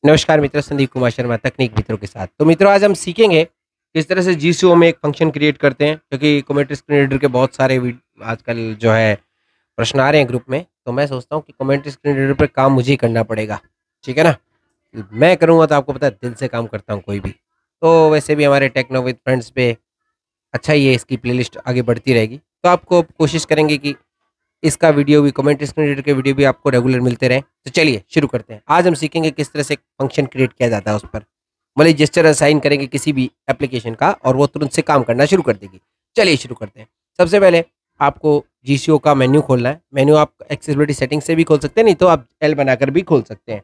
नमस्कार मित्रों, संदीप कुमार शर्मा तकनीक मित्रों के साथ। तो मित्रों, आज हम सीखेंगे किस तरह से जीसीओ में एक फंक्शन क्रिएट करते हैं, क्योंकि कमेंट स्क्रीन रीडर के बहुत सारे आजकल जो है प्रश्न आ रहे हैं ग्रुप में। तो मैं सोचता हूँ कि कमेंट स्क्रीन रीडर पर काम मुझे ही करना पड़ेगा, ठीक है ना। मैं करूँगा तो आपको पता है दिल से काम करता हूँ कोई भी। तो वैसे भी हमारे टेक्नो विद फ्रेंड्स पे अच्छा ही है, इसकी प्लेलिस्ट आगे बढ़ती रहेगी। तो आपको कोशिश करेंगे कि इसका वीडियो भी, कमेंट स्क्रीन रीडर के वीडियो भी आपको रेगुलर मिलते रहें। तो चलिए शुरू करते हैं। आज हम सीखेंगे किस तरह से फंक्शन क्रिएट किया जाता है उस पर, मतलब जेस्चर असाइन करेंगे किसी भी एप्लीकेशन का और वो तुरंत से काम करना शुरू कर देगी। चलिए शुरू करते हैं। सबसे पहले आपको जीसीओ का मेन्यू खोलना है। मेन्यू आप एक्सेसिबिलिटी सेटिंग से भी खोल सकते हैं, नहीं तो आप एल बनाकर भी खोल सकते हैं।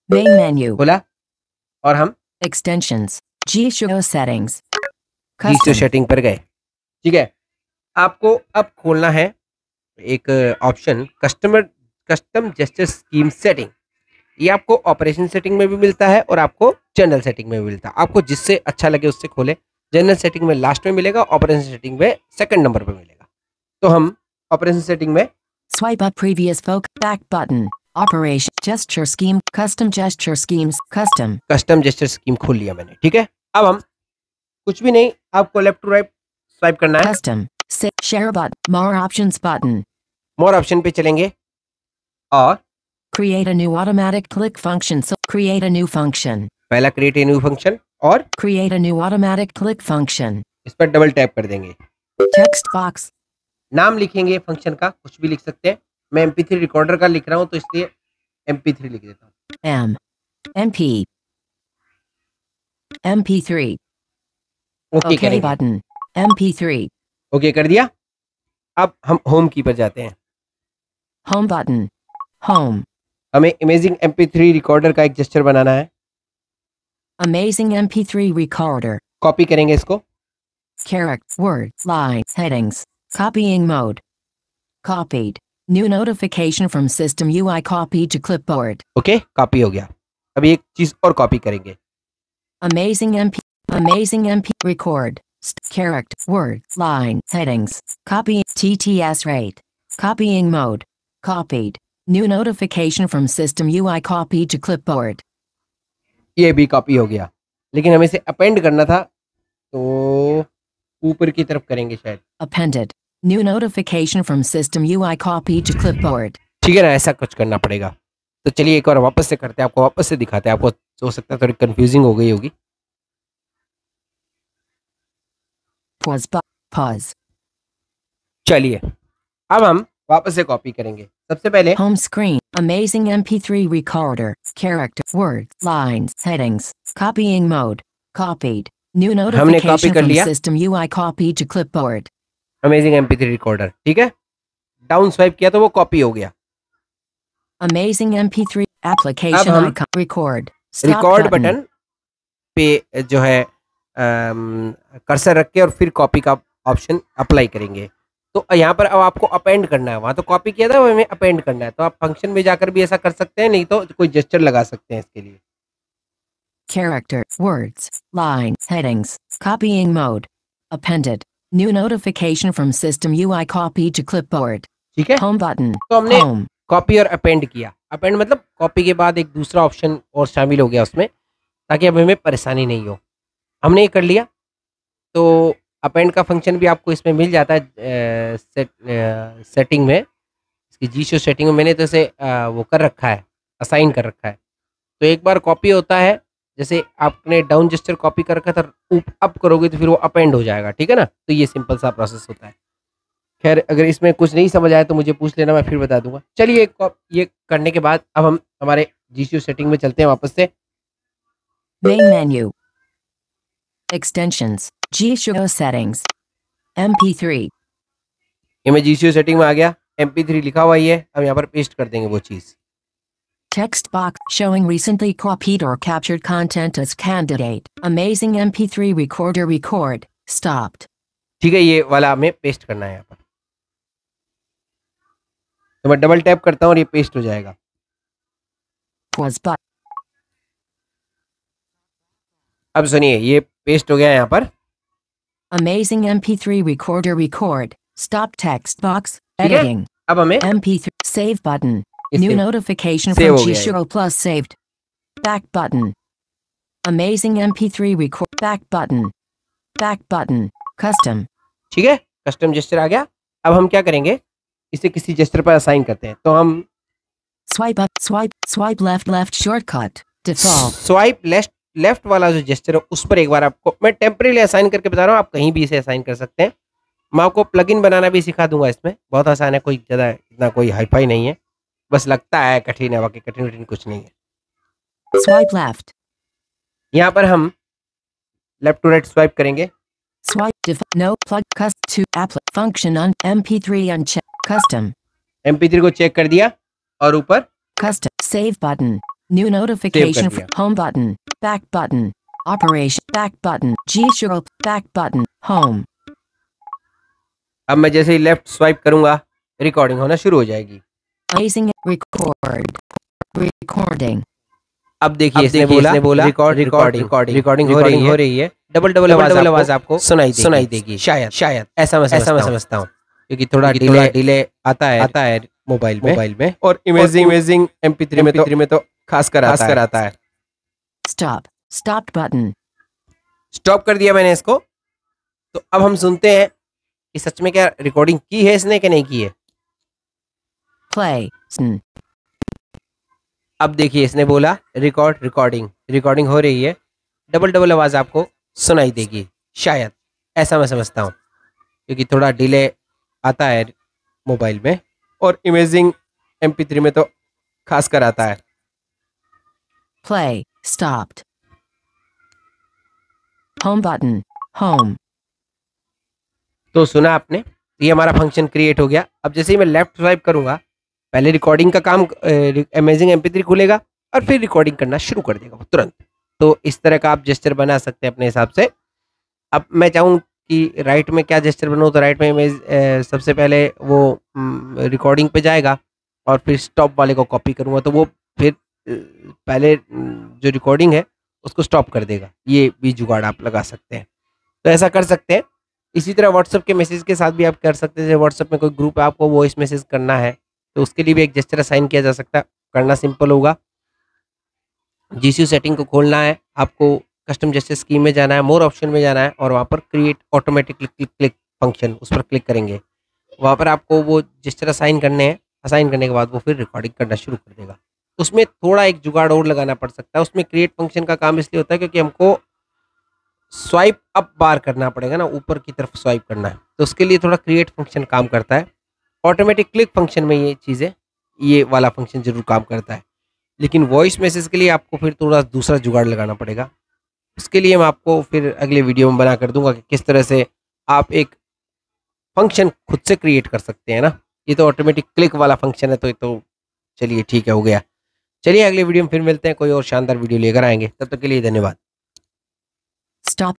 Main menu. खोला और हम Extensions. G-Show settings. जीसीओ Custom. Setting पर गए। ठीक है, आपको अब खोलना है एक option custom gesture scheme setting. ये आपको ऑपरेशन सेटिंग में भी मिलता है और आपको जनरल सेटिंग में भी मिलता है। आपको जिससे अच्छा लगे उससे खोले। जनरल सेटिंग में लास्ट में मिलेगा, ऑपरेशन सेटिंग में सेकंड नंबर पे मिलेगा। तो हम ऑपरेशन सेटिंग में Swipe up previous back button. Operation gesture scheme. Custom gesture schemes. Custom. Custom gesture scheme खोल लिया मैंने। ठीक है, अब हम कुछ भी नहीं, आपको लेफ्ट टू राइट स्वाइप करना है। Custom. Share button. More options button. मोर ऑप्शन पे चलेंगे और Create a new automatic click function. So create a new function. पहला क्रिएट ए न्यू फंक्शन और Create a new automatic click function. इस पर double tap कर देंगे। Text box. नाम लिखेंगे फंक्शन का, कुछ भी लिख सकते हैं। मैं MP3 रिकॉर्डर का लिख रहा हूँ तो इसलिए MP3 लिख देता हूँ। MP. MP3. ओके OK करेंगे। button. MP3. ओके कर दिया। अब हम होम की पर जाते हैं। Home button. Home. हमें अमेजिंग MP3 रिकॉर्डर का एक जेस्चर बनाना है। Amazing MP3 recorder. कॉपी करेंगे इसको। Character, word, line, headings. Copying mode. Copied. New notification from system UI copy to clipboard. Okay copy हो गया। अभी एक चीज और कॉपी करेंगे। Amazing MP record. Character, word, line, headings. Copy TTS rate. Copying mode. Copied. New notification from system UI copy to clipboard. ये भी copy हो गया, लेकिन हमें इसे अपेंड करना था तो ऊपर की तरफ करेंगे शायद। Appended. New notification from system UI copy to clipboard. ठीक है ना, ऐसा कुछ करना पड़ेगा। तो चलिए एक बार वापस से करते हैं, आपको वापस से दिखाते हैं। आपको हो सकता है थोड़ी कंफ्यूजिंग हो गई होगी। Pause. चलिए अब हम वापस से कॉपी करेंगे। सबसे पहले Home screen. Amazing MP3 recorder. Character, words, lines, headings. Copying mode. Copied. New हमने कॉपी notification कर from लिया। system UI copy to clipboard. Amazing MP3 recorder, ठीक है। डाउन स्वाइप किया तो वो कॉपी हो गया। Amazing MP3 application हम icon. Record. Stop record button. Button पे जो है कर्सर रख के और फिर कॉपी का ऑप्शन अप्लाई करेंगे। तो यहाँ पर अब आपको अपेंड करना है। वहाँ तो कॉपी किया था, हमें अपेंड करना है। तो आप फंक्शन में जाकर भी ऐसा कर सकते हैं, नहीं तो कोई जेस्चर लगा सकते हैं इसके लिए। Character, words, lines, headings. Copying mode. Appended. New notification from system UI copy to clipboard. ठीक है, Home button. तो हमने Home. कॉपी और अपेंड किया। अपेंड मतलब कॉपी के बाद एक दूसरा ऑप्शन और शामिल हो गया उसमें, ताकि अब हमें परेशानी नहीं हो। हमने ये कर लिया। तो अपेंड का फंक्शन भी आपको इसमें मिल जाता है सेटिंग में। इसकी जीसीओ सेटिंग में मैंने तो इसे वो कर रखा है, असाइन कर रखा है। तो एक बार कॉपी होता है, जैसे आपने डाउन जेस्चर कॉपी कर रखा था, अप करोगे तो फिर वो अपेंड हो जाएगा, ठीक है ना। तो ये सिंपल सा प्रोसेस होता है। खैर, अगर इसमें कुछ नहीं समझ आया तो मुझे पूछ लेना, मैं फिर बता दूंगा। चलिए ये करने के बाद अब हम हमारे जीसीओ सेटिंग में चलते हैं वापस से। Main menu. Extensions. G-Show settings. MP3. ये मैं जीसीओ सेटिंग में आ गया। MP3 लिखा हुआ ही है, अब यहाँ पर पेस्ट कर देंगे वो चीज़। Text box showing recently copied or captured content as candidate. Amazing MP3 recorder record. Stopped. ठीक है, ये वाला हमें पेस्ट करना है यहाँ पर। तो मैं डबल टैप करता हूँ और ये पेस्ट हो जाएगा। Pause button. अब सुनिए, ये पेस्ट हो गया यहाँ पर। Amazing MP3 recorder record. Stop text box. ठीक है, Editing. अब हमें MP3 save button. ये New save- notification save from हो गया ये। G-Show Plus saved. Back button. Amazing MP3 record. Back button. Back button. Custom. ठीक है, कस्टम जेस्चर आ गया। अब हम क्या करेंगे, इसे किसी जेस्चर पर असाइन करते हैं। तो हम Swipe up. Swipe left shortcut. Default. Swipe left वाला जो जेस्चर है उस पर एक बार आपको मैं टेम्परेरी असाइन करके बता रहा हूँ, आप कहीं भी इसे असाइन कर सकते हैं। मैं आपको प्लगइन बनाना भी सिखा दूंगा, इसमें बहुत आसान है, कोई ज़्यादा इतना कोई हाईफाई नहीं है, बस लगता है कठिन है, बाकी कठिन कुछ नहीं है। Swipe left. यहाँ पर हम लेफ्ट टू राइट स्वाइप करेंगे। Swipe no plug cust to app function on MP3 uncheck. Custom. MP3 को चेक कर दिया और ऊपर Custom. Save button. New notification दिया। home button. Back button. Operation. Back button. G0. Back button. Home. अब मैं जैसे ही लेफ्ट स्वाइप करूंगा रिकॉर्डिंग होना शुरू हो जाएगी। Amazing record. Recording. अब देखिए इसने बोला रिकॉर्डिंग हो रही है। डबल आवाज आपको सुनाई देगी शायद ऐसा मैं समझता हूँ, क्योंकि थोड़ा डिले आता है मोबाइल में और इमेजिंग MP3 में तो खास कर आता है। Stopped button. स्टॉप कर दिया मैंने इसको। तो अब हम सुनते हैं कि सच में क्या रिकॉर्डिंग की है इसने कि नहीं की है। Play. अब देखिए इसने बोला रिकॉर्डिंग हो रही है। डबल आवाज आपको सुनाई देगी शायद ऐसा मैं समझता हूँ, क्योंकि थोड़ा डिले आता है मोबाइल में और इमेजिंग MP3 में तो खास कर आता है। Play. Stopped. Home button. Home. तो सुना आपने, ये हमारा फंक्शन क्रिएट हो गया। अब जैसे ही मैं लेफ्ट स्वाइप करूंगा, पहले रिकॉर्डिंग का काम अमेजिंग MP3 खुलेगा और फिर रिकॉर्डिंग करना शुरू कर देगा तुरंत। तो इस तरह का आप जेस्चर बना सकते हैं अपने हिसाब से। अब मैं चाहूँ कि राइट में क्या जेस्चर बनाऊँ, तो राइट में इमेज सबसे पहले वो रिकॉर्डिंग पे जाएगा और फिर स्टॉप वाले को कॉपी करूँगा, तो वो फिर पहले जो रिकॉर्डिंग है उसको स्टॉप कर देगा। ये भी जुगाड़ आप लगा सकते हैं, तो ऐसा कर सकते हैं। इसी तरह व्हाट्सएप के मैसेज के साथ भी आप कर सकते हैं। जैसे व्हाट्सएप में कोई ग्रुप है, आपको वॉइस मैसेज करना है, तो उसके लिए भी एक जेस्चर असाइन किया जा सकता है। करना सिंपल होगा, GCU सेटिंग को खोलना है आपको, कस्टम जेस्चर स्कीम में जाना है, मोर ऑप्शन में जाना है और वहाँ पर क्रिएट ऑटोमेटिक क्लिक फंक्शन, उस पर क्लिक करेंगे। वहाँ पर आपको वो जेस्चर असाइन करने हैं। असाइन करने के बाद वो फिर रिकॉर्डिंग करना शुरू कर देगा। उसमें थोड़ा एक जुगाड़ और लगाना पड़ सकता है। उसमें क्रिएट फंक्शन का काम इसलिए होता है क्योंकि हमको स्वाइप अप बार करना पड़ेगा ना, ऊपर की तरफ स्वाइप करना है, तो उसके लिए थोड़ा क्रिएट फंक्शन काम करता है। ऑटोमेटिक क्लिक फंक्शन में ये चीज़ें, ये वाला फंक्शन जरूर काम करता है, लेकिन वॉइस मैसेज के लिए आपको फिर थोड़ा दूसरा जुगाड़ लगाना पड़ेगा। उसके लिए मैं आपको फिर अगले वीडियो में बना कर दूंगा कि किस तरह से आप एक फंक्शन खुद से क्रिएट कर सकते हैं ना। ये तो ऑटोमेटिक क्लिक वाला फंक्शन है, तो चलिए ठीक है, हो गया। चलिए अगले वीडियो में फिर मिलते हैं, कोई और शानदार वीडियो लेकर आएंगे। तब तक के लिए धन्यवाद। Stop.